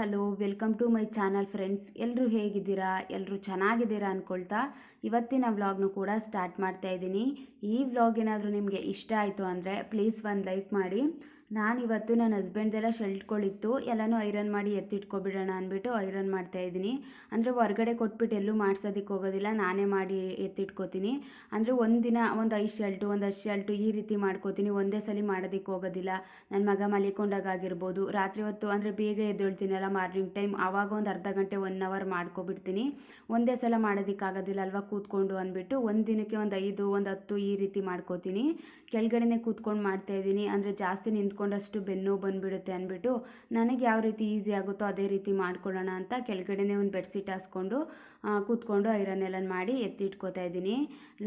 Hello welcome to my channel friends. ಎಲ್ಲರೂ ಹೇಗಿದ್ದೀರಾ? ಎಲ್ಲರೂ ಚೆನ್ನಾಗಿದ್ದೀರಾ ಅಂದ್ಕೊಳ್ತಾ ಇವತ್ತಿನ ವ್ಲಾಗ್ನು ಕೂಡ ಸ್ಟಾರ್ಟ್ ಮಾಡ್ತಾ ಇದ್ದೀನಿ. ಈ ವ್ಲಾಗ್ ಏನಾದರೂ ನಿಮಗೆ ಇಷ್ಟ ಆಯಿತು ಅಂದರೆ ಪ್ಲೀಸ್ ಒಂದು ಲೈಕ್ ಮಾಡಿ. ನಾನಿವತ್ತು ನನ್ನ ಹಸ್ಬೆಂಡ್ದೆಲ್ಲ ಶರ್ಟ್ಗಳಿತ್ತು ಎಲ್ಲನೂ ಐರನ್ ಮಾಡಿ ಎತ್ತಿಟ್ಕೊಬಿಡೋಣ ಅಂದ್ಬಿಟ್ಟು ಐರನ್ ಮಾಡ್ತಾಯಿದ್ದೀನಿ. ಅಂದರೆ ಹೊರಗಡೆ ಕೊಟ್ಬಿಟ್ಟು ಎಲ್ಲೂ ಮಾಡ್ಸೋದಕ್ಕೆ ಹೋಗೋದಿಲ್ಲ, ನಾನೇ ಮಾಡಿ ಎತ್ತಿಟ್ಕೋತೀನಿ. ಅಂದರೆ ಒಂದಿನ ಒಂದು 5 ಶರ್ಟು ಒಂದು 10 ಶರ್ಟು ಈ ರೀತಿ ಮಾಡ್ಕೋತೀನಿ, ಒಂದೇ ಸಲ ಮಾಡೋದಕ್ಕೆ ಹೋಗೋದಿಲ್ಲ. ನನ್ನ ಮಗ ಮಲಿಕೊಂಡಾಗಿರ್ಬೋದು, ರಾತ್ರಿ ಹೊತ್ತು ಅಂದರೆ ಬೇಗ ಎದ್ದೇಳ್ತೀನಲ್ಲ ಮಾರ್ನಿಂಗ್ ಟೈಮ್, ಆವಾಗ ಒಂದು ಅರ್ಧ ಗಂಟೆ 1 ಅವರ್ ಮಾಡ್ಕೊಬಿಡ್ತೀನಿ. ಒಂದೇ ಸಲ ಮಾಡೋದಕ್ಕಾಗೋದಿಲ್ಲ ಅಲ್ವಾ ಕೂತ್ಕೊಂಡು ಅಂದ್ಬಿಟ್ಟು ಒಂದು ದಿನಕ್ಕೆ ಒಂದು 5 ಒಂದು 10 ಈ ರೀತಿ ಮಾಡ್ಕೋತೀನಿ. ಕೆಳಗಡೆನೇ ಕೂತ್ಕೊಂಡು ಮಾಡ್ತಾಯಿದ್ದೀನಿ. ಅಂದರೆ ಜಾಸ್ತಿ ನಿಂತ್ಕೊಂಡಷ್ಟು ಬೆನ್ನು ಬಂದುಬಿಡುತ್ತೆ ಅಂದ್ಬಿಟ್ಟು ನನಗೆ ಯಾವ ರೀತಿ ಈಸಿ ಆಗುತ್ತೋ ಅದೇ ರೀತಿ ಮಾಡ್ಕೊಳ್ಳೋಣ ಅಂತ ಕೆಳಗಡೆನೇ ಒಂದು ಬೆಡ್ಶೀಟ್ ಹಾಸ್ಕೊಂಡು ಕೂತ್ಕೊಂಡು ಐರನ್ ಎಲ್ಲ ಮಾಡಿ ಎತ್ತಿಟ್ಕೋತಾ ಇದ್ದೀನಿ.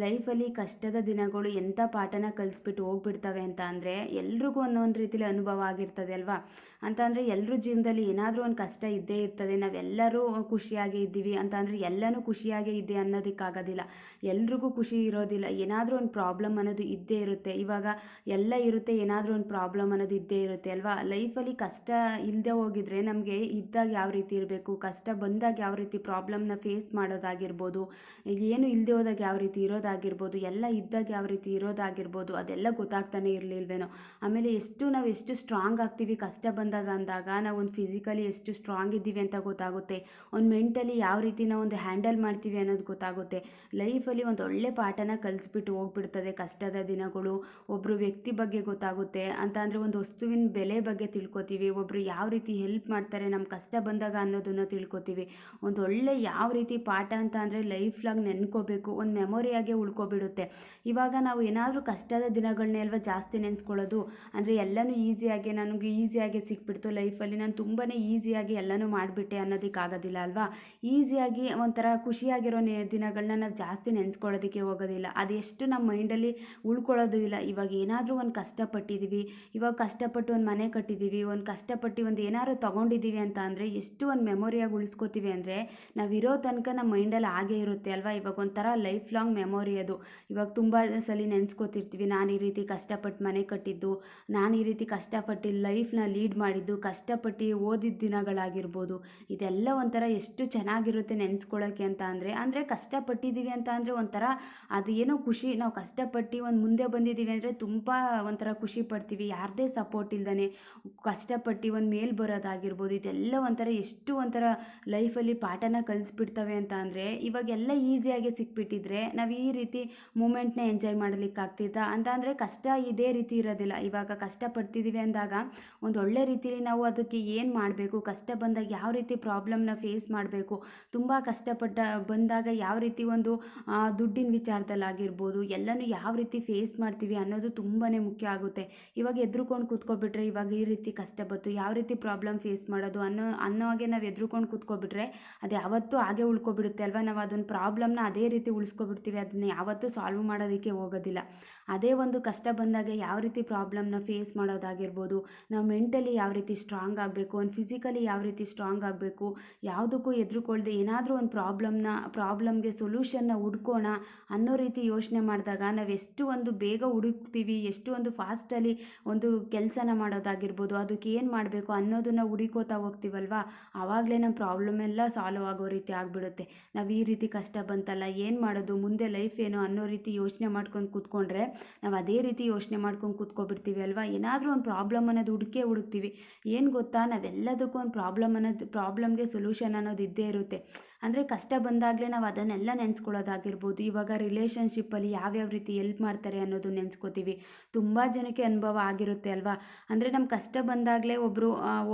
ಲೈಫಲ್ಲಿ ಕಷ್ಟದ ದಿನಗಳು ಎಂಥ ಪಾಠನ ಕಲಿಸ್ಬಿಟ್ಟು ಹೋಗ್ಬಿಡ್ತವೆ ಅಂತ ಅಂದರೆ ಎಲ್ರಿಗೂ ಒಂದೊಂದು ರೀತಿಲಿ ಅನುಭವ ಆಗಿರ್ತದೆ ಅಲ್ವಾ. ಅಂತ ಅಂದರೆ ಎಲ್ಲರೂ ಜೀವನದಲ್ಲಿ ಏನಾದರೂ ಒಂದು ಕಷ್ಟ ಇದ್ದೇ ಇರ್ತದೆ. ನಾವೆಲ್ಲರೂ ಖುಷಿಯಾಗೇ ಇದ್ದೀವಿ ಅಂತ ಅಂದರೆ ಎಲ್ಲನೂ ಖುಷಿಯಾಗೇ ಇದೆ ಅನ್ನೋದಕ್ಕಾಗೋದಿಲ್ಲ. ಎಲ್ರಿಗೂ ಖುಷಿ ಇರೋದಿಲ್ಲ, ಏನಾದರೂ ಒಂದು ಪ್ರಾಬ್ಲಮ್ ಅನ್ನೋದು ಇದ್ದೇ ಇರುತ್ತೆ. ಇವಾಗ ಎಲ್ಲ ಇರುತ್ತೆ, ಏನಾದರೂ ಒಂದು ಪ್ರಾಬ್ಲಮ್ ಅನ್ನೋದು ಇದ್ದೇ ಇರುತ್ತೆ ಅಲ್ವಾ. ಲೈಫಲ್ಲಿ ಕಷ್ಟ ಇಲ್ಲದೆ ಹೋಗಿದ್ರೆ ನಮಗೆ ಇದ್ದಾಗ ಯಾವ ರೀತಿ ಇರಬೇಕು, ಕಷ್ಟ ಬಂದಾಗ ಯಾವ ರೀತಿ ಪ್ರಾಬ್ಲಮ್ನ ಫೇಸ್ ಮಾಡೋದಾಗಿರ್ಬೋದು, ಏನು ಇಲ್ಲದೆ ಹೋದಾಗ ಯಾವ ರೀತಿ ಇರೋದಾಗಿರ್ಬೋದು, ಎಲ್ಲ ಇದ್ದಾಗ ಯಾವ ರೀತಿ ಇರೋದಾಗಿರ್ಬೋದು, ಅದೆಲ್ಲ ಗೊತ್ತಾಗ್ತಾನೆ ಇರಲಿಲ್ವೇನೋ. ಆಮೇಲೆ ನಾವು ಎಷ್ಟು ಸ್ಟ್ರಾಂಗ್ ಆಗ್ತೀವಿ ಕಷ್ಟ ಬಂದಾಗ ಅಂದಾಗ ನಾವು ಒಂದು ಫಿಸಿಕಲಿ ಎಷ್ಟು ಸ್ಟ್ರಾಂಗ್ ಇದ್ದೀವಿ ಅಂತ ಗೊತ್ತಾಗುತ್ತೆ. ಒಂದು ಮೆಂಟಲಿ ಯಾವ ರೀತಿ ನಾವು ಒಂದು ಹ್ಯಾಂಡಲ್ ಮಾಡ್ತೀವಿ ಅನ್ನೋದು ಗೊತ್ತಾಗುತ್ತೆ. ಲೈಫಲ್ಲಿ ಒಂದು ಒಳ್ಳೆ ಪಾಠನ ಕಲಿಸ್ಬಿಟ್ಟು ಹೋಗ್ಬಿಡ್ತದೆ ಕಷ್ಟದ ದಿನಗಳು. ಒಬ್ಬರು ವ್ಯಕ್ತಿ ಬಗ್ಗೆ ಗೊತ್ತಾಗುತ್ತೆ ಅಂತ ಅಂದರೆ ಒಂದು ವಸ್ತುವಿನ ಬೆಲೆ ಬಗ್ಗೆ ತಿಳ್ಕೊತೀವಿ. ಒಬ್ಬರು ಯಾವ ರೀತಿ ಹೆಲ್ಪ್ ಮಾಡ್ತಾರೆ ನಮ್ಮ ಕಷ್ಟ ಬಂದಾಗ ಅನ್ನೋದನ್ನು ತಿಳ್ಕೊತೀವಿ. ಒಂದು ಒಳ್ಳೆ ಯಾವ ರೀತಿ ಪಾಠ ಅಂತ ಅಂದರೆ ಲೈಫ್ ಲಾಂಗ್ ನೆನ್ಕೋಬೇಕು, ಒಂದು ಮೆಮೊರಿಯಾಗೆ ಉಳ್ಕೊಬಿಡುತ್ತೆ. ಇವಾಗ ನಾವು ಏನಾದರೂ ಕಷ್ಟದ ದಿನಗಳನ್ನೇ ಅಲ್ವಾ ಜಾಸ್ತಿ ನೆನೆಸ್ಕೊಳ್ಳೋದು. ಅಂದರೆ ಎಲ್ಲನೂ ನನಗೆ ಈಸಿಯಾಗಿ ಸಿಕ್ಬಿಡ್ತು ಲೈಫಲ್ಲಿ, ನಾನು ತುಂಬಾ ಈಸಿಯಾಗಿ ಎಲ್ಲನೂ ಮಾಡಿಬಿಟ್ಟೆ ಅನ್ನೋದಕ್ಕಾಗೋದಿಲ್ಲ ಅಲ್ವಾ. ಈಸಿಯಾಗಿ ಒಂಥರ ಖುಷಿಯಾಗಿರೋ ದಿನಗಳನ್ನ ನಾವು ಜಾಸ್ತಿ ನೆನೆಸ್ಕೊಳ್ಳೋದಕ್ಕೆ ಹೋಗೋದಿಲ್ಲ. ಅದೆಷ್ಟು ನಮ್ಮ ಮೈಂಡಲ್ಲಿ ಉಳ್ಕೊಳ್ಳೋದು ಇಲ್ಲ. ಇವಾಗ ಏನಾದರೂ ಒಂದು ಕಷ್ಟಪಟ್ಟಿದ್ದೀವಿ, ಇವಾಗ ಕಷ್ಟಪಟ್ಟು ಒಂದು ಮನೆ ಕಟ್ಟಿದ್ದೀವಿ, ಒಂದು ಕಷ್ಟಪಟ್ಟು ಒಂದು ಏನಾದ್ರು ತೊಗೊಂಡಿದ್ದೀವಿ ಅಂತ ಅಂದರೆ ಎಷ್ಟು ಒಂದು ಮೆಮೊರಿಯಾಗಿ ಉಳಿಸ್ಕೋತೀವಿ ಅಂದರೆ ನಾವಿರೋ ತನಕ ನಮ್ಮ ಮೈಂಡಲ್ಲಿ ಹಾಗೇ ಇರುತ್ತೆ ಅಲ್ವಾ. ಇವಾಗ ಒಂಥರ ಲೈಫ್ ಲಾಂಗ್ ಮೆಮೊರಿ ಅದು. ಇವಾಗ ತುಂಬ ಸಲ ನೆನೆಸ್ಕೋತಿರ್ತೀವಿ, ನಾನು ಈ ರೀತಿ ಕಷ್ಟಪಟ್ಟು ಮನೆ ಕಟ್ಟಿದ್ದು, ನಾನು ಈ ರೀತಿ ಕಷ್ಟಪಟ್ಟು ಲೈಫ್ನ ಲೀಡ್ ಮಾಡಿದ್ದು, ಕಷ್ಟಪಟ್ಟು ಓದಿದ ದಿನಗಳಾಗಿರ್ಬೋದು. ಇದೆಲ್ಲ ಒಂಥರ ಎಷ್ಟು ಚೆನ್ನಾಗಿರುತ್ತೆ ನೆನೆಸ್ಕೊಳ್ಳೋಕ್ಕೆ ಅಂತ ಅಂದರೆ ಕಷ್ಟಪಟ್ಟಿದ್ದೀವಿ ಅಂತ ಅಂದರೆ ಒಂಥರ ಅದು ಏನೋ ಖುಷಿ. ನಾವು ಕಷ್ಟಪಟ್ಟು ಒಂದು ಮುಂದೆ ಬಂದಿದ್ದೀವಿ ಅಂದರೆ ತುಂಬ ಒಂಥರ ಖುಷಿ ಪಡ್ತೀವಿ. ಯಾರದೇ ಸಪೋರ್ಟ್ ಇಲ್ದೇ ಕಷ್ಟಪಟ್ಟು ಒಂದು ಮೇಲೆ ಬರೋದಾಗಿರ್ಬೋದು, ಇದೆಲ್ಲ ಎಷ್ಟು ಒಂಥರ ಲೈಫಲ್ಲಿ ಪಾಠನ ಕಲಿಸ್ಬಿಡ್ತವೆ ಅಂತ ಅಂದರೆ ಇವಾಗೆಲ್ಲ ಈಸಿಯಾಗಿ ಸಿಕ್ಬಿಟ್ಟಿದ್ರೆ ನಾವು ಈ ರೀತಿ ಮೂಮೆಂಟ್ನ ಎಂಜಾಯ್ ಮಾಡಲಿಕ್ಕಾಗ್ತಿತ್ತಾ ಅಂತ ಅಂದರೆ ಕಷ್ಟ ಇದೇ ರೀತಿ ಇರೋದಿಲ್ಲ. ಇವಾಗ ಕಷ್ಟಪಡ್ತಿದ್ದೀವಿ ಅಂದಾಗ ಒಂದು ಒಳ್ಳೆ ರೀತಿಯಲ್ಲಿ ನಾವು ಅದಕ್ಕೆ ಏನು ಮಾಡಬೇಕು, ಕಷ್ಟ ಬಂದಾಗ ಯಾವ ರೀತಿ ಪ್ರಾಬ್ಲಮ್ನ ಫೇಸ್ ಮಾಡಬೇಕು, ತುಂಬ ಕಷ್ಟಪಟ್ಟ ಬಂದಾಗ ಯಾವ ರೀತಿ ಒಂದು ದುಡ್ಡಿನ ವಿಚಾರದಲ್ಲಾಗಿರ್ಬೋದು ಎಲ್ಲನೂ ಯಾವ ರೀತಿ ಫೇಸ್ ಮಾಡ್ತೀವಿ ಅನ್ನೋದು ತುಂಬಾ ಮುಖ್ಯ ಆಗುತ್ತೆ. ಇವಾಗ ಎದ್ರುಕೊಂಡು ಕೂತ್ಕೊಬಿಟ್ರೆ ಇವಾಗ ಈ ರೀತಿ ಕಷ್ಟ ಬಂತು ಯಾವ ರೀತಿ ಪ್ರಾಬ್ಲಮ್ ಫೇಸ್ ಮಾಡೋದು ಅನ್ನೋ ಹಾಗೆ ನಾವು ಎದ್ರುಕೊಂಡು ಕೂತ್ಕೊಬಿಟ್ರೆ ಅದು ಯಾವತ್ತೂ ಹಾಗೆ ಉಳ್ಕೊಬಿಡುತ್ತೆ ಅಲ್ವಾ. ನಾವು ಅದೊಂದು ಪ್ರಾಬ್ಲಮ್ನ ಅದೇ ರೀತಿ ಉಳಿಸ್ಕೊಬಿಡ್ತೀವಿ, ಅದನ್ನ ಯಾವತ್ತೂ ಸಾಲ್ವ್ ಮಾಡೋದಕ್ಕೆ ಹೋಗೋದಿಲ್ಲ. ಅದೇ ಒಂದು ಕಷ್ಟ ಬಂದಾಗ ಯಾವ ರೀತಿ ಪ್ರಾಬ್ಲಮ್ನ ಫೇಸ್ ಮಾಡೋದಾಗಿರ್ಬೋದು, ನಾವು ಮೆಂಟಲಿ ಯಾವ ರೀತಿ ಸ್ಟ್ರಾಂಗ್ ಆಗಬೇಕು, ಒಂದು ಫಿಸಿಕಲಿ ಯಾವ ರೀತಿ ಸ್ಟ್ರಾಂಗ್ ಆಗಬೇಕು, ಯಾವುದಕ್ಕೂ ಎದುರುಕೊಳ್ದೆ ಏನಾದರೂ ಒಂದು ಪ್ರಾಬ್ಲಮ್ಗೆ ಸೊಲ್ಯೂಷನ್ನ ಹುಡ್ಕೋಣ ಅನ್ನೋ ರೀತಿ ಯೋಚನೆ ಮಾಡಿದಾಗ ನಾವು ಎಷ್ಟು ಒಂದು ಬೇಗ ಹುಡುಕ್ತೀವಿ, ಎಷ್ಟು ಒಂದು ಫಾಸ್ಟಲ್ಲಿ ಒಂದು ಕೆಲಸನ ಮಾಡೋದಾಗಿರ್ಬೋದು, ಅದಕ್ಕೆ ಏನು ಮಾಡಬೇಕು ಅನ್ನೋದನ್ನು ಹುಡುಕೋತಾ ಹೋಗ್ತೀವಲ್ವಾ. ಆವಾಗಲೇ ನಮ್ಮ ಪ್ರಾಬ್ಲಮ್ ಎಲ್ಲ ಸಾಲ್ವ್ ಆಗೋ ರೀತಿ ಆಗಿಬಿಡುತ್ತೆ. ನಾವು ಈ ರೀತಿ ಕಷ್ಟ ಬಂತಲ್ಲ ಏನು ಮಾಡೋದು, ಮುಂದೆ ಲೈಫ್ ಏನು ಅನ್ನೋ ರೀತಿ ಯೋಚನೆ ಮಾಡ್ಕೊಂಡು ಕೂತ್ಕೊಂಡ್ರೆ ನಾವು ಅದೇ ರೀತಿ ಯೋಚನೆ ಮಾಡ್ಕೊಂಡು ಕೂತ್ಕೊಬಿಡ್ತೀವಿ ಅಲ್ವಾ. ಏನಾದರೂ ಒಂದು ಪ್ರಾಬ್ಲಮ್ ಅನ್ನೋದು ಹುಡುಕ್ತೀವಿ. ಏನು ಗೊತ್ತಾ, ನಾವೆಲ್ಲದಕ್ಕೂ ಒಂದು ಪ್ರಾಬ್ಲಮ್ಗೆ ಸೊಲ್ಯೂಷನ್ ಅನ್ನೋದು ಇದ್ದೇ ಇರುತ್ತೆ. ಅಂದರೆ ಕಷ್ಟ ಬಂದಾಗಲೇ ನಾವು ಅದನ್ನೆಲ್ಲ ನೆನೆಸ್ಕೊಳ್ಳೋದಾಗಿರ್ಬೋದು. ಇವಾಗ ರಿಲೇಷನ್ಶಿಪ್ಪಲ್ಲಿ ಯಾವ್ಯಾವ ರೀತಿ ಹೆಲ್ಪ್ ಮಾಡ್ತಾರೆ ಅನ್ನೋದು ನೆನೆಸ್ಕೋತೀವಿ. ತುಂಬ ಜನಕ್ಕೆ ಅನುಭವ ಆಗಿರುತ್ತೆ ಅಲ್ವಾ. ಅಂದರೆ ನಮ್ಮ ಕಷ್ಟ ಬಂದಾಗಲೇ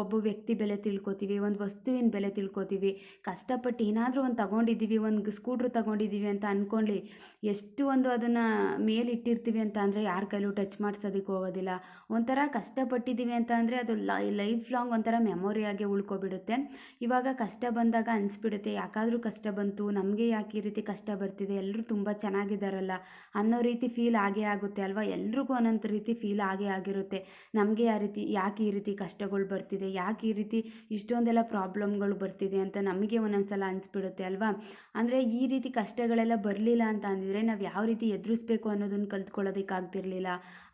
ಒಬ್ಬ ವ್ಯಕ್ತಿ ಬೆಲೆ ತಿಳ್ಕೊತೀವಿ, ಒಂದು ವಸ್ತುವಿನ ಬೆಲೆ ತಿಳ್ಕೊತೀವಿ. ಕಷ್ಟಪಟ್ಟು ಏನಾದರೂ ಒಂದು ತಗೊಂಡಿದ್ದೀವಿ, ಒಂದು ಸ್ಕೂಟ್ರ್ ತಗೊಂಡಿದ್ದೀವಿ ಅಂತ ಅಂದ್ಕೊಳ್ಳಿ, ಎಷ್ಟು ಒಂದು ಅದನ್ನು ಮೇಲಿಟ್ಟಿರ್ತೀವಿ ಅಂತ ಅಂದರೆ ಯಾರ ಕೈಲೂ ಟಚ್ ಮಾಡಿಸೋದಕ್ಕೆ ಹೋಗೋದಿಲ್ಲ. ಒಂಥರ ಕಷ್ಟಪಟ್ಟಿದ್ದೀವಿ ಅಂತ ಅಂದರೆ ಅದು ಲೈಫ್ ಲಾಂಗ್ ಒಂಥರ ಮೆಮೊರಿಯಾಗೆ ಉಳ್ಕೊಬಿಡುತ್ತೆ. ಇವಾಗ ಕಷ್ಟ ಬಂದಾಗ ಅನಿಸ್ಬಿಡುತ್ತೆ, ಯಾಕಪ್ಪ ಯಾಕಾದರೂ ಕಷ್ಟ ಬಂತು, ನಮಗೆ ಯಾಕೆ ಈ ರೀತಿ ಕಷ್ಟ ಬರ್ತಿದೆ, ಎಲ್ಲರೂ ತುಂಬ ಚೆನ್ನಾಗಿದ್ದಾರಲ್ಲ ಅನ್ನೋ ರೀತಿ ಫೀಲ್ ಆಗೇ ಆಗುತ್ತೆ ಅಲ್ವಾ. ಎಲ್ರಿಗೂ ಒಂದೊಂದು ರೀತಿ ಫೀಲ್ ಆಗೇ ಆಗಿರುತ್ತೆ. ನಮಗೆ ಯಾಕೆ ಈ ರೀತಿ ಕಷ್ಟಗಳು ಬರ್ತಿದೆ, ಯಾಕೆ ಈ ರೀತಿ ಇಷ್ಟೊಂದೆಲ್ಲ ಪ್ರಾಬ್ಲಮ್ಗಳು ಬರ್ತಿದೆ ಅಂತ ನಮಗೆ ಒಂದೊಂದು ಸಲ ಅನಿಸ್ಬಿಡುತ್ತೆ ಅಲ್ವಾ. ಅಂದರೆ ಈ ರೀತಿ ಕಷ್ಟಗಳೆಲ್ಲ ಬರಲಿಲ್ಲ ಅಂತ ಅಂದಿದ್ರೆ ನಾವು ಯಾವ ರೀತಿ ಎದುರಿಸ್ಬೇಕು ಅನ್ನೋದನ್ನು ಕಲ್ತ್ಕೊಳ್ಳೋದಕ್ಕಾಗ್ತಿರ್ಲಿಲ್ಲ.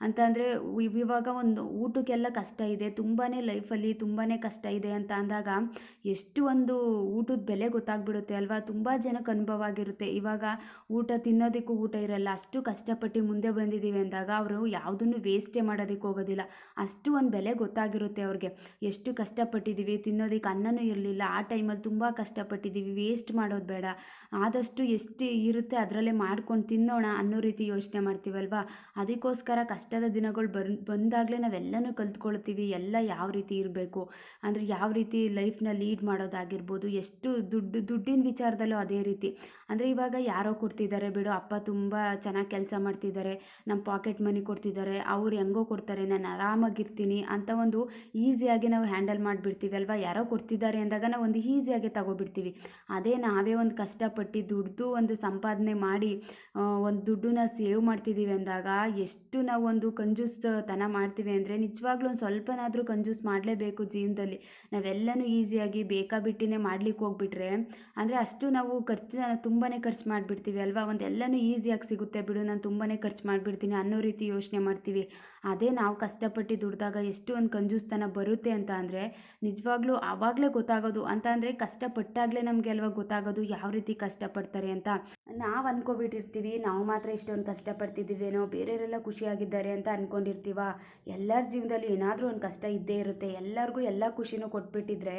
ಅಂತ ಅಂದರೆ ಇವಾಗ ಒಂದು ಊಟಕ್ಕೆಲ್ಲ ಕಷ್ಟ ಇದೆ, ತುಂಬಾ ಲೈಫಲ್ಲಿ ತುಂಬಾ ಕಷ್ಟ ಇದೆ ಅಂತ ಅಂದಾಗ ಎಷ್ಟು ಒಂದು ಊಟದ ಬೆಲೆ ಗೊತ್ತಾಗ್ಬಿಡುತ್ತೆ ಅಲ್ವಾ. ತುಂಬ ಜನಕ್ಕೆ ಅನುಭವ ಆಗಿರುತ್ತೆ. ಇವಾಗ ಊಟ ತಿನ್ನೋದಕ್ಕೂ ಊಟ ಇರಲ್ಲ, ಅಷ್ಟು ಕಷ್ಟಪಟ್ಟು ಮುಂದೆ ಬಂದಿದ್ದೀವಿ ಅಂದಾಗ ಅವರು ಯಾವುದನ್ನು ವೇಸ್ಟೇ ಮಾಡೋದಕ್ಕೆ ಹೋಗೋದಿಲ್ಲ. ಅಷ್ಟು ಒಂದು ಬೆಲೆ ಗೊತ್ತಾಗಿರುತ್ತೆ ಅವ್ರಿಗೆ. ಎಷ್ಟು ಕಷ್ಟಪಟ್ಟಿದ್ದೀವಿ, ತಿನ್ನೋದಕ್ಕೆ ಅನ್ನನೂ ಇರಲಿಲ್ಲ, ಆ ಟೈಮಲ್ಲಿ ತುಂಬ ಕಷ್ಟಪಟ್ಟಿದ್ದೀವಿ, ವೇಸ್ಟ್ ಮಾಡೋದು ಬೇಡ, ಆದಷ್ಟು ಎಷ್ಟು ಇರುತ್ತೆ ಅದರಲ್ಲೇ ಮಾಡ್ಕೊಂಡು ತಿನ್ನೋಣ ಅನ್ನೋ ರೀತಿ ಯೋಚನೆ ಮಾಡ್ತೀವಲ್ವಾ. ಅದಕ್ಕೋಸ್ಕರ ಕಷ್ಟದ ದಿನಗಳು ಬಂದಾಗಲೇ ನಾವೆಲ್ಲನೂ ಕಲ್ತ್ಕೊಳ್ತೀವಿ. ಎಲ್ಲ ಯಾವ ರೀತಿ ಇರಬೇಕು ಅಂದರೆ ಯಾವ ರೀತಿ ಲೈಫ್ನ ಲೀಡ್ ಮಾಡೋದಾಗಿರ್ಬೋದು, ಎಷ್ಟು ದುಡ್ಡಿನ ವಿಚಾರದಲ್ಲೂ ಅದೇ ರೀತಿ. ಅಂದರೆ ಇವಾಗ ಯಾರೋ ಕೊಡ್ತಿದ್ದಾರೆ ಬಿಡು, ಅಪ್ಪ ತುಂಬ ಚೆನ್ನಾಗಿ ಕೆಲಸ ಮಾಡ್ತಿದ್ದಾರೆ, ನಮ್ಮ ಪಾಕೆಟ್ ಮನಿ ಕೊಡ್ತಿದ್ದಾರೆ, ಅವ್ರು ಹೆಂಗೋ ಕೊಡ್ತಾರೆ, ನಾನು ಆರಾಮಾಗಿರ್ತೀನಿ ಅಂತ ಒಂದು ಈಸಿಯಾಗಿ ನಾವು ಹ್ಯಾಂಡಲ್ ಮಾಡಿಬಿಡ್ತೀವಿ ಅಲ್ವಾ. ಯಾರೋ ಕೊಡ್ತಿದ್ದಾರೆ ಅಂದಾಗ ನಾವು ಒಂದು ಈಸಿಯಾಗಿ ತಗೊಬಿಡ್ತೀವಿ. ಅದೇ ನಾವೇ ಒಂದು ಕಷ್ಟಪಟ್ಟು ದುಡ್ದು ಒಂದು ಸಂಪಾದನೆ ಮಾಡಿ ಒಂದು ದುಡ್ಡನ್ನ ಸೇವ್ ಮಾಡ್ತಿದ್ದೀವಿ ಅಂದಾಗ ಎಷ್ಟು ನಾವು ಒಂದು ಕಂಜೂಸ್ತನ ಮಾಡ್ತೀವಿ ಅಂದರೆ ನಿಜವಾಗ್ಲೂ ಒಂದು ಸ್ವಲ್ಪನಾದರೂ ಕಂಜೂಸ್ ಮಾಡಲೇಬೇಕು ಜೀವನದಲ್ಲಿ. ನಾವೆಲ್ಲನೂ ಈಸಿಯಾಗಿ ಬೇಕಾಬಿಟ್ಟಿನೇ ಮಾಡ್ಲಿಕ್ಕೆ ಹೋಗ್ಬಿಟ್ರೆ ಅಂದರೆ ಅಷ್ಟು ನಾವು ತುಂಬಾ ಖರ್ಚು ಮಾಡಿಬಿಡ್ತೀವಿ ಅಲ್ವಾ. ಒಂದು ಎಲ್ಲನೂ ಈಸಿಯಾಗಿ ಸಿಗುತ್ತೆ ಬಿಡು, ನಾನು ತುಂಬಾ ಖರ್ಚು ಮಾಡಿಬಿಡ್ತೀನಿ ಅನ್ನೋ ರೀತಿ ಯೋಚನೆ ಮಾಡ್ತೀವಿ. ಅದೇ ನಾವು ಕಷ್ಟಪಟ್ಟು ದುಡ್ದಾಗ ಎಷ್ಟು ಒಂದು ಕಂಜೂಸ್ತನ ಬರುತ್ತೆ ಅಂತ ಅಂದರೆ ನಿಜವಾಗ್ಲೂ ಆವಾಗಲೇ ಗೊತ್ತಾಗೋದು. ಅಂತ ಅಂದರೆ ಕಷ್ಟಪಟ್ಟಾಗಲೇ ನಮಗೆ ಅಲ್ವಾ ಗೊತ್ತಾಗೋದು ಯಾವ ರೀತಿ ಕಷ್ಟಪಡ್ತಾರೆ ಅಂತ. ನಾವು ಅಂದ್ಕೊಬಿಟ್ಟಿರ್ತೀವಿ ನಾವು ಮಾತ್ರ ಇಷ್ಟೊಂದು ಕಷ್ಟಪಡ್ತಿದ್ದೀವೇನೋ, ಬೇರೆಯವರೆಲ್ಲ ಖುಷಿಯಾಗಿದ್ದಾರೆ ಅಂತ ಅಂದ್ಕೊಂಡಿರ್ತೀವ. ಎಲ್ಲರ ಜೀವನದಲ್ಲಿ ಏನಾದರೂ ಒಂದು ಕಷ್ಟ ಇದ್ದೇ ಇರುತ್ತೆ. ಎಲ್ಲರಿಗೂ ಎಲ್ಲ ಖುಷಿನೂ ಕೊಟ್ಬಿಟ್ಟಿದ್ರೆ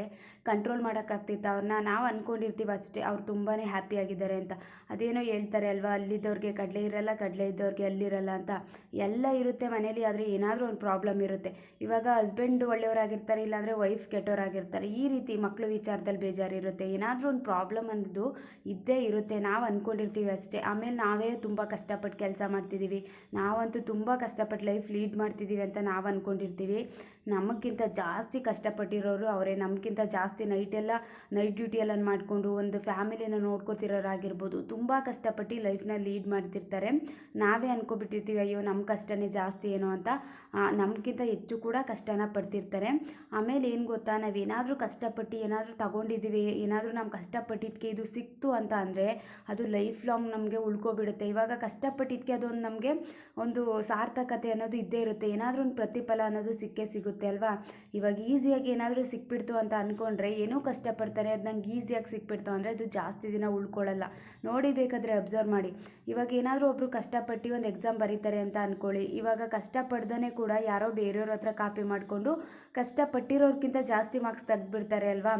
ಕಂಟ್ರೋಲ್ ಮಾಡೋಕ್ಕಾಗ್ತಿತ್ತು ಅವ್ರನ್ನ. ನಾವು ಅಂದ್ಕೊಂಡಿರ್ತೀವಿ ಅಷ್ಟೇ ಅವ್ರು ತುಂಬಾ ಹ್ಯಾಪಿಯಾಗಿದ್ದಾರೆ ಅಂತ. ಅದೇನೋ ಹೇಳ್ತಾರೆ ಅಲ್ವಾ, ಅಲ್ಲಿದ್ದವ್ರಿಗೆ ಕಡಲೆ ಇರಲ್ಲ, ಕಡಲೆ ಇದ್ದವ್ರಿಗೆ ಅಲ್ಲಿರಲ್ಲ ಅಂತ. ಎಲ್ಲ ಇರುತ್ತೆ ಮನೇಲಿ, ಆದರೆ ಏನಾದರೂ ಒಂದು ಪ್ರಾಬ್ಲಮ್ ಇರುತ್ತೆ. ಇವಾಗ ಹಸ್ಬೆಂಡ್ ಒಳ್ಳೆಯವರಾಗಿರ್ತಾರೆ, ಇಲ್ಲಾಂದರೆ ವೈಫ್ ಕೆಟ್ಟವರಾಗಿರ್ತಾರೆ. ಈ ರೀತಿ ಮಕ್ಕಳು ವಿಚಾರದಲ್ಲಿ ಬೇಜಾರಿರುತ್ತೆ, ಏನಾದರೂ ಒಂದು ಪ್ರಾಬ್ಲಮ್ ಅನ್ನೋದು ಇದ್ದೇ ಇರುತ್ತೆ. ನಾವು ಅಂದ್ಕೊಂಡಿರ್ತೀವಿ ಅಷ್ಟೇ. ಆಮೇಲೆ ನಾವೇ ತುಂಬ ಕಷ್ಟಪಟ್ಟು ಕೆಲಸ ಮಾಡ್ತಿದ್ದೀವಿ, ನಾವಂತೂ ತುಂಬ ಕಷ್ಟಪಟ್ಟು ಲೈಫ್ ಲೀಡ್ ಮಾಡ್ತಿದ್ದೀವಿ ಅಂತ ನಾವು ಅಂದ್ಕೊಂಡಿರ್ತೀವಿ. ನಮಗಿಂತ ಜಾಸ್ತಿ ಕಷ್ಟಪಟ್ಟಿರೋರು ಅವರೇ. ನಮಗಿಂತ ಜಾಸ್ತಿ ನೈಟ್ ಡ್ಯೂಟಿಯೆಲ್ಲ ಮಾಡಿಕೊಂಡು ಒಂದು ಫ್ಯಾಮಿಲಿನ ನೋಡ್ಕೋತಿರೋರಾಗಿರ್ಬೋದು, ತುಂಬ ಕಷ್ಟಪಟ್ಟು ಲೈಫ್ನ ಲೀಡ್ ಮಾಡ್ತಿರ್ತಾರೆ. ನಾವೇ ಅಂದ್ಕೊಬಿಟ್ಟಿರ್ತೀವಿ ಅಯ್ಯೋ ನಮ್ಮ ಕಷ್ಟನೇ ಜಾಸ್ತಿ ಏನೋ ಅಂತ. ನಮಗಿಂತ ಹೆಚ್ಚು ಕೂಡ ಕಷ್ಟನ ಪಡ್ತಿರ್ತಾರೆ. ಆಮೇಲೆ ಏನು ಗೊತ್ತಾ, ನಾವೇನಾದರೂ ಕಷ್ಟಪಟ್ಟು ಏನಾದರೂ ತಗೊಂಡಿದ್ದೀವಿ, ಏನಾದರೂ ನಮ್ಮ ಕಷ್ಟಪಟ್ಟಿದ್ದಕ್ಕೆ ಇದು ಸಿಕ್ತು ಅಂತ ಅಂದರೆ ಅದು ಲೈಫ್ ಲಾಂಗ್ ನಮಗೆ ಉಳ್ಕೊಬಿಡುತ್ತೆ. ಇವಾಗ ಕಷ್ಟಪಟ್ಟಿದ್ದಕ್ಕೆ ಅದೊಂದು ನಮಗೆ ಒಂದು ಸಾರ್ಥಕತೆ ಅನ್ನೋದು ಇದ್ದೇ ಇರುತ್ತೆ, ಏನಾದರೂ ಒಂದು ಪ್ರತಿಫಲ ಅನ್ನೋದು ಸಿಕ್ಕೇ ಸಿಗುತ್ತೆ ಅಲ್ವಾ. ಇವಾಗ ಈಸಿಯಾಗಿ ಏನಾದರೂ ಸಿಕ್ಬಿಡ್ತು ಅಂತ ಅಂದ್ಕೊಂಡ್ರೆ, ಏನೋ ಕಷ್ಟಪಡ್ತಾರೆ ಅದು ನಂಗೆ ಈಸಿಯಾಗಿ ಸಿಕ್ಬಿಡ್ತು ಅಂದರೆ ಅದು ಜಾಸ್ತಿ ದಿನ ಉಳ್ಕೊಳ್ಳಲ್ಲ. ನೋಡಿ ಬೇಕಾದರೆ ಅಬ್ಸರ್ವ್ ಮಾಡಿ. ಇವಾಗ ಏನಾದರೂ ಒಬ್ಬರು ಕಷ್ಟಪಟ್ಟು ಒಂದು ಎಕ್ಸಾಮ್ ಬರೀತಾರೆ ಅಂತ ಅಂದ್ಕೊಳ್ಳಿ. ಇವಾಗ ಕಷ್ಟಪಡ್ದೇ ಕೂಡ ಯಾರೋ ಬೇರೆಯವ್ರ ಹತ್ರ ಕಾಪಿ ಮಾಡಿಕೊಂಡು ಕಷ್ಟಪಟ್ಟಿರೋರ್ಗಿಂತ ಜಾಸ್ತಿ ಮಾರ್ಕ್ಸ್ ತೆಗೆದುಬಿಡ್ತಾರೆ ಅಲ್ವಾ.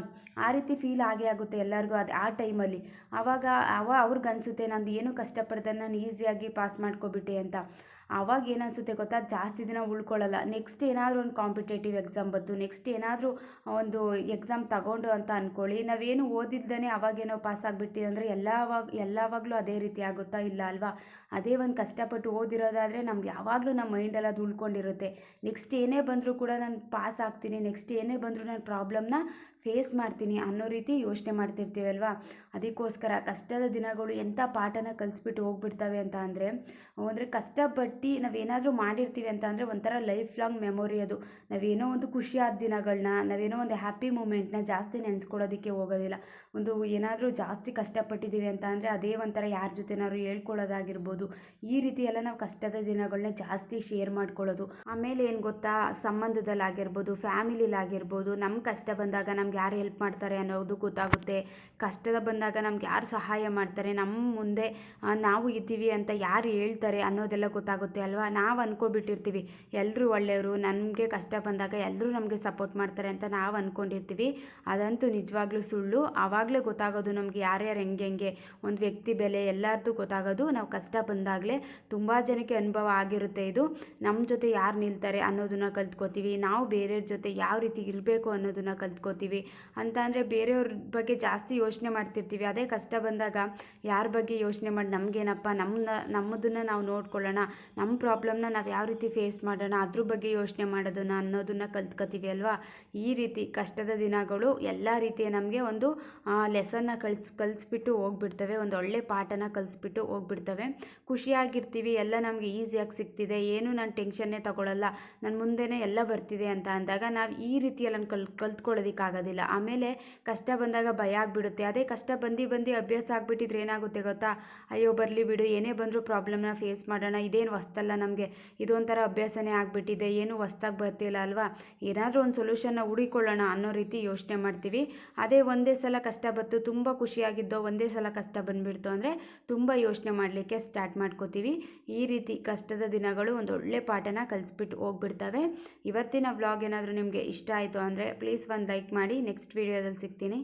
ಆ ರೀತಿ ಫೀಲ್ ಆಗೇ ಆಗುತ್ತೆ ಎಲ್ಲರಿಗೂ ಆ ಟೈಮಲ್ಲಿ. ಆವಾಗ ಅವ್ರಿಗೆ ಅನಿಸುತ್ತೆ ನಂದು ಏನೂ ಕಷ್ಟಪಡ್ದೆ ನಾನು ಈಸಿಯಾಗಿ ಪಾಸ್ ಮಾಡ್ಕೊಬಿಟ್ಟೆ ಅಂತ. ಆವಾಗ ಏನನ್ಸುತ್ತೆ ಗೊತ್ತಾ, ಜಾಸ್ತಿ ದಿನ ಉಳ್ಕೊಳ್ಳಲ್ಲ. ನೆಕ್ಸ್ಟ್ ಏನಾದರೂ ಒಂದು ಕಾಂಪಿಟೇಟಿವ್ ಎಕ್ಸಾಮ್ ಬಂತು, ನೆಕ್ಸ್ಟ್ ಏನಾದರೂ ಒಂದು ಎಕ್ಸಾಮ್ ತಗೊಂಡು ಅಂತ ಅಂದ್ಕೊಳ್ಳಿ, ನಾವೇನು ಓದಿಲ್ದೇ ಅವಾಗೇನೋ ಪಾಸ್ ಆಗಿಬಿಟ್ಟು ಅಂದರೆ ಎಲ್ಲವಾಗಲೂ ಅದೇ ರೀತಿ ಆಗುತ್ತಾ? ಇಲ್ಲ ಅಲ್ವಾ. ಅದೇ ಒಂದು ಕಷ್ಟಪಟ್ಟು ಓದಿರೋದಾದರೆ ನಮ್ಗೆ ಯಾವಾಗಲೂ ನಮ್ಮ ಮೈಂಡೆಲ್ಲ ಅದು ಉಳ್ಕೊಂಡಿರುತ್ತೆ. ನೆಕ್ಸ್ಟ್ ಏನೇ ಬಂದರೂ ಕೂಡ ನಾನು ಪಾಸ್ ಆಗ್ತೀನಿ, ನೆಕ್ಸ್ಟ್ ಏನೇ ಬಂದರೂ ನಾನು ಪ್ರಾಬ್ಲಮ್ನ ಫೇಸ್ ಮಾಡ್ತೀನಿ ಅನ್ನೋ ರೀತಿ ಯೋಚನೆ ಮಾಡ್ತಿರ್ತೀವಲ್ವ. ಅದಕ್ಕೋಸ್ಕರ ಕಷ್ಟದ ದಿನಗಳು ಎಂಥ ಪಾಠನ ಕಲಿಸ್ಬಿಟ್ಟು ಹೋಗ್ಬಿಡ್ತವೆ ಅಂತ ಅಂದರೆ ಕಷ್ಟಪಟ್ಟು ನಾವೇನಾದರೂ ಮಾಡಿರ್ತೀವಿ ಅಂತ ಅಂದರೆ ಒಂಥರ ಲೈಫ್ ಲಾಂಗ್ ಮೆಮೊರಿ ಅದು. ನಾವೇನೋ ಒಂದು ಖುಷಿಯಾದ ದಿನಗಳನ್ನ, ನಾವೇನೋ ಒಂದು ಹ್ಯಾಪಿ ಮೂಮೆಂಟ್ನ ಜಾಸ್ತಿ ನೆನೆಸ್ಕೊಳ್ಳೋದಕ್ಕೆ ಹೋಗೋದಿಲ್ಲ. ಒಂದು ಏನಾದರೂ ಜಾಸ್ತಿ ಕಷ್ಟಪಟ್ಟಿದ್ದೀವಿ ಅಂತ ಅಂದರೆ ಅದೇ ಒಂಥರ ಯಾರ ಜೊತೆನಾದ್ರು ಹೇಳ್ಕೊಳ್ಳೋದಾಗಿರ್ಬೋದು. ಈ ರೀತಿ ಎಲ್ಲ ನಾವು ಕಷ್ಟದ ದಿನಗಳನ್ನ ಜಾಸ್ತಿ ಶೇರ್ ಮಾಡ್ಕೊಳ್ಳೋದು. ಆಮೇಲೆ ಏನು ಗೊತ್ತಾ, ಸಂಬಂಧದಲ್ಲಾಗಿರ್ಬೋದು, ಫ್ಯಾಮಿಲಿಲಾಗಿರ್ಬೋದು, ನಮ್ಮ ಕಷ್ಟ ಬಂದಾಗ ನಮ್ಗೆ ಯಾರು ಹೆಲ್ಪ್ ಮಾಡ್ತಾರೆ ಅನ್ನೋದು ಗೊತ್ತಾಗುತ್ತೆ. ಕಷ್ಟದ ಬಂದಾಗ ನಮ್ಗೆ ಯಾರು ಸಹಾಯ ಮಾಡ್ತಾರೆ, ನಮ್ಮ ಮುಂದೆ ನಾವು ಇದ್ದೀವಿ ಅಂತ ಯಾರು ಹೇಳ್ತಾರೆ ಅನ್ನೋದೆಲ್ಲ ಗೊತ್ತಾಗುತ್ತೆ ಅಲ್ವಾ. ನಾವು ಅಂದ್ಕೊಬಿಟ್ಟಿರ್ತೀವಿ ಎಲ್ಲರೂ ಒಳ್ಳೆಯವರು, ನಮಗೆ ಕಷ್ಟ ಬಂದಾಗ ಎಲ್ಲರೂ ನಮಗೆ ಸಪೋರ್ಟ್ ಮಾಡ್ತಾರೆ ಅಂತ ನಾವು ಅಂದ್ಕೊಂಡಿರ್ತೀವಿ. ಅದಂತೂ ನಿಜವಾಗ್ಲೂ ಸುಳ್ಳು. ಆವಾಗಲೇ ಗೊತ್ತಾಗೋದು ನಮಗೆ ಯಾರ್ಯಾರು ಹೆಂಗೆ ಒಂದು ವ್ಯಕ್ತಿ ಬೆಲೆ ಎಲ್ಲರದ್ದು ಗೊತ್ತಾಗೋದು ನಾವು ಕಷ್ಟ ಬಂದಾಗಲೇ. ತುಂಬ ಜನಕ್ಕೆ ಅನುಭವ ಆಗಿರುತ್ತೆ ಇದು. ನಮ್ಮ ಜೊತೆ ಯಾರು ನಿಲ್ತಾರೆ ಅನ್ನೋದನ್ನ ಕಲ್ತ್ಕೋತೀವಿ, ನಾವು ಬೇರೆಯವ್ರ ಜೊತೆ ಯಾವ ರೀತಿ ಇರಬೇಕು ಅನ್ನೋದನ್ನ ಕಲ್ತ್ಕೋತೀವಿ. ಅಂತ ಅಂದರೆ ಬೇರೆಯವ್ರ ಬಗ್ಗೆ ಜಾಸ್ತಿ ಯೋಚನೆ ಮಾಡ್ತಿರ್ತೀವಿ. ಅದೇ ಕಷ್ಟ ಬಂದಾಗ ಯಾರ ಬಗ್ಗೆ ಯೋಚನೆ ಮಾಡಿ ನಮಗೇನಪ್ಪ, ನಮ್ಮದನ್ನು ನಾವು ನೋಡ್ಕೊಳ್ಳೋಣ, ನಮ್ಮ ಪ್ರಾಬ್ಲಮ್ನ ನಾವು ಯಾವ ರೀತಿ ಫೇಸ್ ಮಾಡೋಣ ಅದ್ರ ಬಗ್ಗೆ ಯೋಚನೆ ಮಾಡೋದನ್ನು ಅನ್ನೋದನ್ನು ಕಲ್ತ್ಕೊತೀವಿ ಅಲ್ವಾ. ಈ ರೀತಿ ಕಷ್ಟದ ದಿನಗಳು ಎಲ್ಲ ರೀತಿಯ ನಮಗೆ ಒಂದು ಲೆಸನ್ನ ಕಲಿಸ್ಬಿಟ್ಟು ಹೋಗ್ಬಿಡ್ತವೆ, ಒಂದು ಒಳ್ಳೆ ಪಾಠನ ಕಲಿಸ್ಬಿಟ್ಟು ಹೋಗ್ಬಿಡ್ತವೆ. ಖುಷಿಯಾಗಿರ್ತೀವಿ, ಎಲ್ಲ ನಮಗೆ ಈಸಿಯಾಗಿ ಸಿಗ್ತಿದೆ, ಏನು ನಾನು ಟೆನ್ಷನ್ನೇ ತಗೊಳ್ಳಲ್ಲ, ನನ್ನ ಮುಂದೆನೇ ಎಲ್ಲ ಬರ್ತಿದೆ ಅಂತ ಅಂದಾಗ ನಾವು ಈ ರೀತಿಯಲ್ಲಿ ಕಲ್ತ್ಕೊಳ್ಳೋದಕ್ಕಾಗೋದಿಲ್ಲ. ಆಮೇಲೆ ಕಷ್ಟ ಬಂದಾಗ ಭಯ ಆಗಿಬಿಡುತ್ತೆ. ಅದೇ ಕಷ್ಟ ಬಂದು ಅಭ್ಯಾಸ ಆಗಿಬಿಟ್ಟಿದ್ರೆ ಏನಾಗುತ್ತೆ ಗೊತ್ತಾ, ಅಯ್ಯೋ ಬರಲಿ ಬಿಡು, ಏನೇ ಬಂದರೂ ಪ್ರಾಬ್ಲಮ್ನ ಫೇಸ್ ಮಾಡೋಣ, ಇದೇನು ಹೊಸ್ತಲ್ಲ ನಮಗೆ, ಇದೊಂಥರ ಅಭ್ಯಾಸನೇ ಆಗಿಬಿಟ್ಟಿದೆ, ಏನು ಹೊಸ್ದಾಗಿ ಬರ್ತಿಲ್ಲ ಅಲ್ವಾ, ಏನಾದರೂ ಒಂದು ಸೊಲ್ಯೂಷನ್ನ ಹುಡುಕೊಳ್ಳೋಣ ಅನ್ನೋ ರೀತಿ ಯೋಚನೆ ಮಾಡ್ತೀವಿ. ಅದೇ ಒಂದೇ ಸಲ ಕಷ್ಟ ಬಂತು, ತುಂಬ ಖುಷಿಯಾಗಿದ್ದೋ, ಒಂದೇ ಸಲ ಕಷ್ಟ ಬಂದುಬಿಡ್ತು ಅಂದರೆ ತುಂಬ ಯೋಚನೆ ಮಾಡಲಿಕ್ಕೆ ಸ್ಟಾರ್ಟ್ ಮಾಡ್ಕೋತೀವಿ. ಈ ರೀತಿ ಕಷ್ಟದ ದಿನಗಳು ಒಂದು ಒಳ್ಳೆ ಪಾಠನ ಕಲಿಸ್ಬಿಟ್ಟು ಹೋಗ್ಬಿಡ್ತವೆ. ಇವತ್ತಿನ ವ್ಲಾಗ್ ಏನಾದರೂ ನಿಮಗೆ ಇಷ್ಟ ಆಯಿತು ಅಂದರೆ ಪ್ಲೀಸ್ ಒಂದು ಲೈಕ್ ಮಾಡಿ. ನೆಕ್ಸ್ಟ್ ವೀಡಿಯೋದಲ್ಲಿ ಸಿಗ್ತೀನಿ.